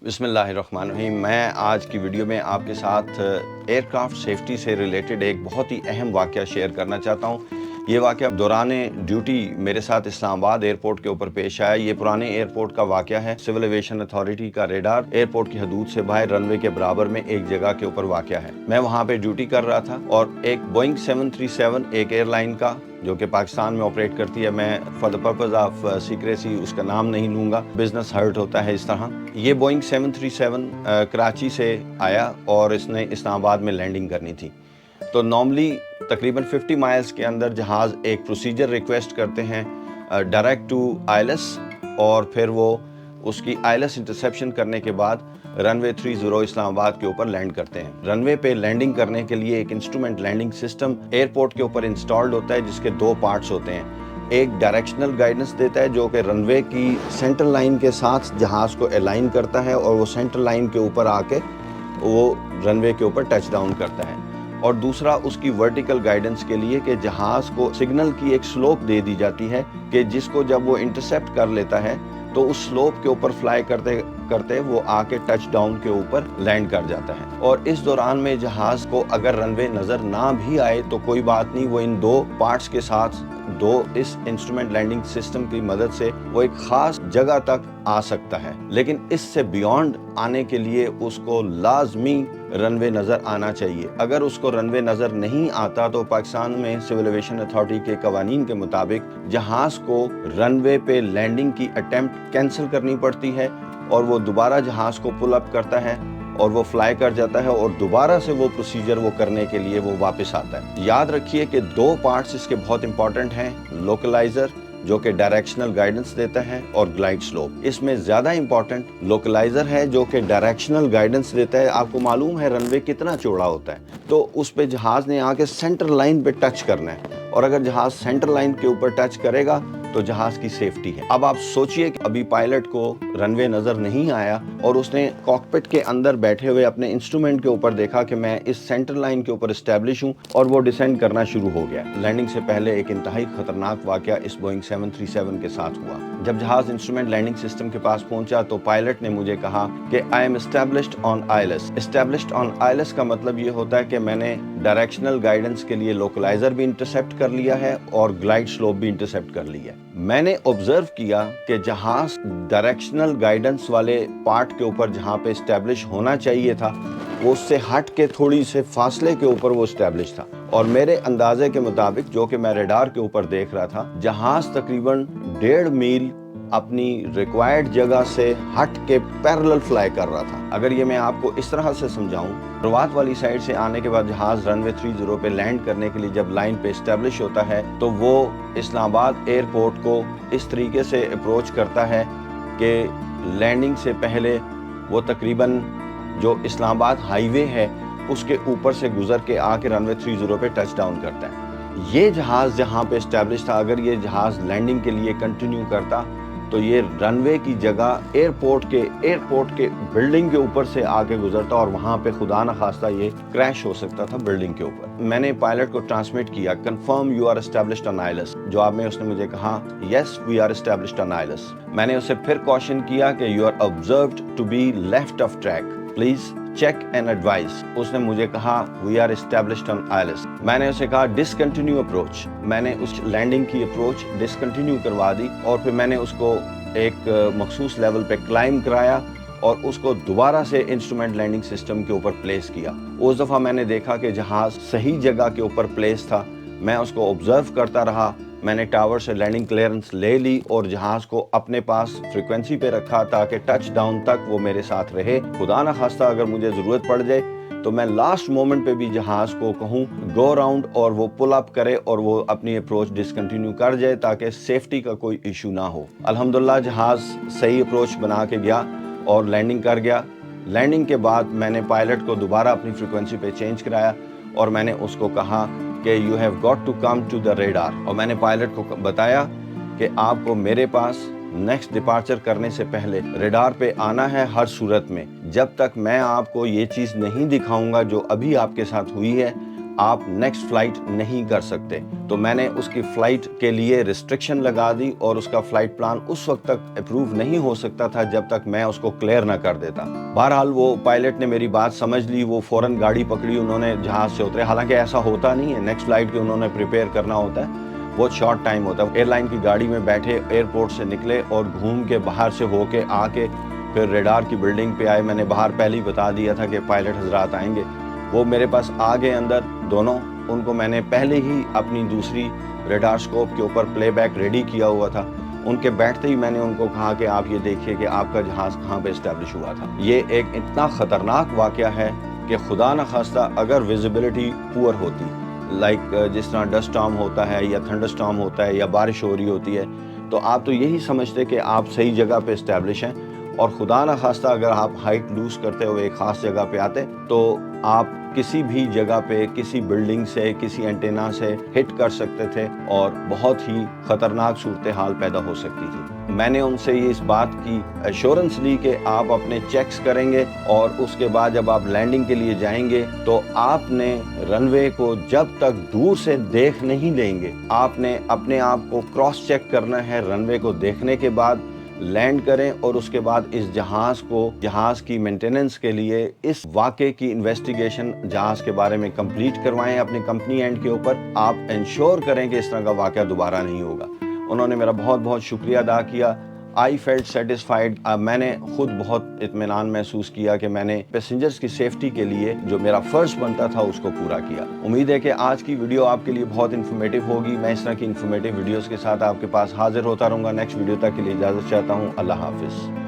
بسم اللہ الرحمن الرحیم۔ میں آج کی ویڈیو میں آپ کے ساتھ ایئرکرافٹ سیفٹی سے ریلیٹڈ ایک بہت ہی اہم واقعہ شیئر کرنا چاہتا ہوں۔ یہ واقعہ دوران ڈیوٹی میرے ساتھ اسلام آباد ایئرپورٹ کے اوپر پیش آیا۔ یہ پرانے ایئرپورٹ کا واقعہ ہے۔ سول ایویشن اتھارٹی کا ریڈار ایئرپورٹ کی حدود سے باہر رن وے کے برابر میں ایک جگہ کے اوپر واقع ہے۔ میں وہاں پہ ڈیوٹی کر رہا تھا اور ایک بوئنگ 737 ایک ایئر لائن کا جو کہ پاکستان میں آپریٹ کرتی ہے، میں for the purpose of secrecy اس کا نام نہیں لوں گا، بزنس ہرٹ ہوتا ہے اس طرح۔ یہ بوئنگ 737 کراچی سے آیا اور اس نے اسلام آباد میں لینڈنگ کرنی تھی۔ تو نارملی تقریباً 50 مائلز کے اندر جہاز ایک پروسیجر ریکویسٹ کرتے ہیں ڈائریکٹ ٹو آئلس، اور پھر وہ اس کی آئلس انٹرسیپشن کرنے کے بعد رن وے 30 اسلام آباد کے اوپر لینڈ کرتے ہیں۔ رن وے پہ لینڈنگ کرنے کے لیے ایک انسٹرومنٹ لینڈنگ سسٹم ایئرپورٹ کے اوپر انسٹالڈ ہوتا ہے، جس کے دو پارٹس ہوتے ہیں۔ ایک ڈائریکشنل گائیڈنس دیتا ہے جو کہ رن وے کی سینٹر لائن کے ساتھ جہاز کو الائن کرتا ہے، اور وہ سینٹر لائن کے اوپر آ کے وہ رن وے کے اوپر ٹچ ڈاؤن کرتا ہے۔ اور دوسرا اس کی ورٹیکل گائیڈنس کے لیے کہ جہاز کو سگنل کی ایک سلوپ دے دی جاتی ہے کہ جس کو جب وہ انٹرسیپٹ کر لیتا ہے تو اس سلوپ کے اوپر فلائی کرتے کرتے وہ آ کے ٹچ ڈاؤن کے اوپر لینڈ کر جاتا ہے۔ اور اس دوران میں جہاز کو اگر رن وے نظر نہ بھی آئے تو کوئی بات نہیں، وہ ان دو پارٹس کے ساتھ اس انسٹرومنٹ لینڈنگ سسٹم کی مدد سے وہ ایک خاص جگہ تک آ سکتا ہے، لیکن اس سے بیونڈ آنے کے لیے اس کو لازمی رن وے نظر آنا چاہیے۔ اگر اس کو رن وے نظر نہیں آتا تو پاکستان میں سول ایویشن اتھارٹی کے قوانین کے مطابق جہاز کو رن وے پہ لینڈنگ کی اٹیمپٹ کینسل کرنی پڑتی ہے، اور وہ دوبارہ جہاز کو پل اپ کرتا ہے اور وہ فلائی کر جاتا ہے، اور دوبارہ سے وہ پروسیجر وہ کرنے کے لیے وہ واپس آتا ہے۔ یاد رکھیے کہ دو پارٹس اس کے بہت امپورٹنٹ ہیں، لوکلائزر جو کہ ڈائریکشنل گائیڈنس دیتا ہے، اور گلائڈ سلوپ۔ اس میں زیادہ امپورٹنٹ لوکلائزر ہے جو کہ ڈائریکشنل گائیڈنس دیتا ہے۔ آپ کو معلوم ہے رن وے کتنا چوڑا ہوتا ہے، تو اس پہ جہاز نے آ کے سینٹر لائن پہ ٹچ کرنا ہے، اور اگر جہاز سینٹر لائن کے اوپر ٹچ کرے گا تو جہاز کی سیفٹی ہے۔ اب آپ سوچئے کہ ابھی پائلٹ کو رن وے نظر نہیں آیا اور اس نے کاکپٹ کے اندر بیٹھے ہوئے اپنے انسٹرومنٹ کے اوپر دیکھا کہ میں اس سینٹر لائن کے اوپر اسٹیبلش ہوں، اور وہ ڈسینڈ کرنا شروع ہو گیا۔ لینڈنگ سے پہلے ایک انتہائی خطرناک واقعہ اس بوئنگ 737 کے ساتھ ہوا۔ جب جہاز انسٹرومنٹ لینڈنگ سسٹم کے پاس پہنچا تو پائلٹ نے مجھے کہا کہ I am established on isles. Established on isles کا مطلب یہ ہوتا ہے کہ میں نے ڈائریکشنل گائیڈنس کے لیے لوکلائزر بھی انٹرسیپٹ کر لیا ہے اور گلائڈ سلوپ بھی انٹرسیپٹ کر لی ہے۔ میں نے آبزرو کیا کہ جہاز ڈائریکشنل گائیڈنس والے پارٹ کے اوپر جہاں پہ اسٹیبلش ہونا چاہیے تھا، وہ اس سے ہٹ کے تھوڑی سے فاصلے کے اوپر وہ اسٹیبلش تھا، اور میرے اندازے کے مطابق جو کہ میں ریڈار کے اوپر دیکھ رہا تھا، جہاز تقریباً 1.5 میل اپنی ریکوائرڈ جگہ سے ہٹ کے پیرلل فلائی کر رہا تھا۔ اگر یہ میں آپ کو اس طرح سے سمجھاؤں، روات والی سائڈ سے آنے کے بعد جہاز رن وے 30 پہ لینڈ کرنے کے لیے جب لائن پہ اسٹیبلش ہوتا ہے تو وہ اسلام آباد ایئرپورٹ کو اس طریقے سے اپروچ کرتا ہے کہ لینڈنگ سے پہلے وہ تقریباً جو اسلام آباد ہائی وے ہے اس کے اوپر سے گزر کے آ کے رن وے 30 پہ ٹچ ڈاؤن کرتا ہے۔ یہ جہاز جہاں پہ اسٹیبلش تھا، اگر یہ جہاز لینڈنگ کے لیے کنٹینیو کرتا تو یہ رن وے کی جگہ ایئرپورٹ کے بلڈنگ کے اوپر سے آگے گزرتا، اور وہاں پہ خدا نخواستہ یہ کریش ہو سکتا تھا بلڈنگ کے اوپر۔ میں نے پائلٹ کو ٹرانسمٹ کیا، confirm you are established on ILS. جواب میں اس نے مجھے کہا yes we are established on ILS. میں نے اسے پھر کوشچن کیا کہ you are observed to be left of track, please check and advise. اس نے مجھے کہا we are established on ILS. میں نے اسے کہا ڈسکنٹینیو اپروچ۔ میں نے اس لینڈنگ کی اپروچ ڈسکنٹینیو کروا دی، اور پھر میں نے اس کو ایک مخصوص لیول پہ کلائم کرایا اور اس کو دوبارہ سے انسٹرومنٹ لینڈنگ سسٹم کے اوپر پلیس کیا۔ اس دفعہ میں نے دیکھا کہ جہاز صحیح جگہ کے اوپر پلیس تھا۔ میں اس کو آبزرو کرتا رہا۔ میں نے ٹاور سے لینڈنگ کلیئرنس لے لی اور جہاز کو اپنے پاس فریکوینسی پہ رکھا تاکہ ٹچ ڈاؤن تک وہ میرے ساتھ رہے۔ خدا نخواستہ اگر مجھے ضرورت پڑ جائے تو میں لاسٹ مومنٹ پہ بھی جہاز کو کہوں گو راؤنڈ اور وہ پل اپ کرے اور وہ اپنی اپروچ ڈسکنٹینیو کر جائے تاکہ سیفٹی کا کوئی ایشو نہ ہو۔ الحمدللہ جہاز صحیح اپروچ بنا کے گیا اور لینڈنگ کر گیا۔ لینڈنگ کے بعد میں نے پائلٹ کو دوبارہ اپنی فریکوینسی پہ چینج کرایا، اور میں نے اس کو کہا کہ you have got to come to the radar, اور میں نے پائلٹ کو بتایا کہ آپ کو میرے پاس نیکسٹ ڈپارچر کرنے سے پہلے ریڈار پہ آنا ہے ہر صورت میں۔ جب تک میں آپ کو یہ چیز نہیں دکھاؤں گا جو ابھی آپ کے ساتھ ہوئی ہے، آپ نیکسٹ فلائٹ نہیں کر سکتے. تو میں نے اس کی فلائٹ کے لیے ریسٹرکشن لگا دی اور اس کا فلائٹ پلان اس وقت تک اپروو نہیں ہو سکتا تھا جب تک میں اس کو کلیئر نہ کر دیتا. بہرحال وہ پائلٹ نے میری بات سمجھ لی, وہ فوراً گاڑی پکڑی, انہوں نے جہاز سے اترے. حالانکہ ایسا ہوتا نہیں ہے, نیکسٹ فلائٹ کے انہوں نے پریپیئر کرنا ہوتا ہے, بہت شارٹ ٹائم ہوتا ہے. ایئر لائن کی گاڑی میں بیٹھے ایئرپورٹ سے نکلے اور گھوم کے باہر سے ہو کے آ کے پھر ریڈار کی بلڈنگ پہ آئے. میں نے باہر پہلے ہی بتا دیا تھا کہ پائلٹ حضرات آئیں گے. وہ میرے پاس آ گئے اندر دونوں. ان کو میں نے پہلے ہی اپنی دوسری ریڈار سکوپ کے اوپر پلے بیک ریڈی کیا ہوا تھا. ان کے بیٹھتے ہی میں نے ان کو کہا کہ آپ یہ دیکھیے کہ آپ کا جہاز کہاں پہ اسٹیبلش ہوا تھا. یہ ایک اتنا خطرناک واقعہ ہے کہ خدا نخواستہ اگر ویزیبلٹی پور ہوتی, لائک جس طرح ڈسٹ اسٹارم ہوتا ہے یا تھنڈر اسٹارم ہوتا ہے یا بارش ہو رہی ہوتی ہے, تو آپ تو یہی سمجھتے کہ آپ صحیح جگہ پہ اسٹیبلش ہیں, اور خدا نخواستہ اگر آپ ہائٹ لوز کرتے ہوئے ایک خاص جگہ پہ آتے تو آپ کسی بھی جگہ پہ کسی بلڈنگ سے کسی اینٹینا سے ہٹ کر سکتے تھے اور بہت ہی خطرناک صورتحال پیدا ہو سکتی تھی. میں نے ان سے یہ اس بات کی ایشورنس لی کہ آپ اپنے چیکس کریں گے اور اس کے بعد جب آپ لینڈنگ کے لیے جائیں گے تو آپ نے رن وے کو جب تک دور سے دیکھ نہیں لیں گے, آپ نے اپنے آپ کو کراس چیک کرنا ہے. رن وے کو دیکھنے کے بعد لینڈ کریں اور اس کے بعد اس جہاز کی مینٹیننس کے لیے اس واقعے کی انویسٹیگیشن جہاز کے بارے میں کمپلیٹ کروائیں اپنی کمپنی اینڈ کے اوپر. آپ انشور کریں کہ اس طرح کا واقعہ دوبارہ نہیں ہوگا. انہوں نے میرا بہت بہت شکریہ ادا کیا. I felt satisfied. میں نے خود بہت اطمینان محسوس کیا کہ میں نے پیسنجرز کی سیفٹی کے لیے جو میرا فرض بنتا تھا اس کو پورا کیا. امید ہے کہ آج کی ویڈیو آپ کے لیے بہت انفارمیٹیو ہوگی. میں اس طرح کی انفارمیٹیو ویڈیوز کے ساتھ آپ کے پاس حاضر ہوتا رہوں گا. نیکسٹ ویڈیو تک کے لیے اجازت چاہتا ہوں. اللہ حافظ.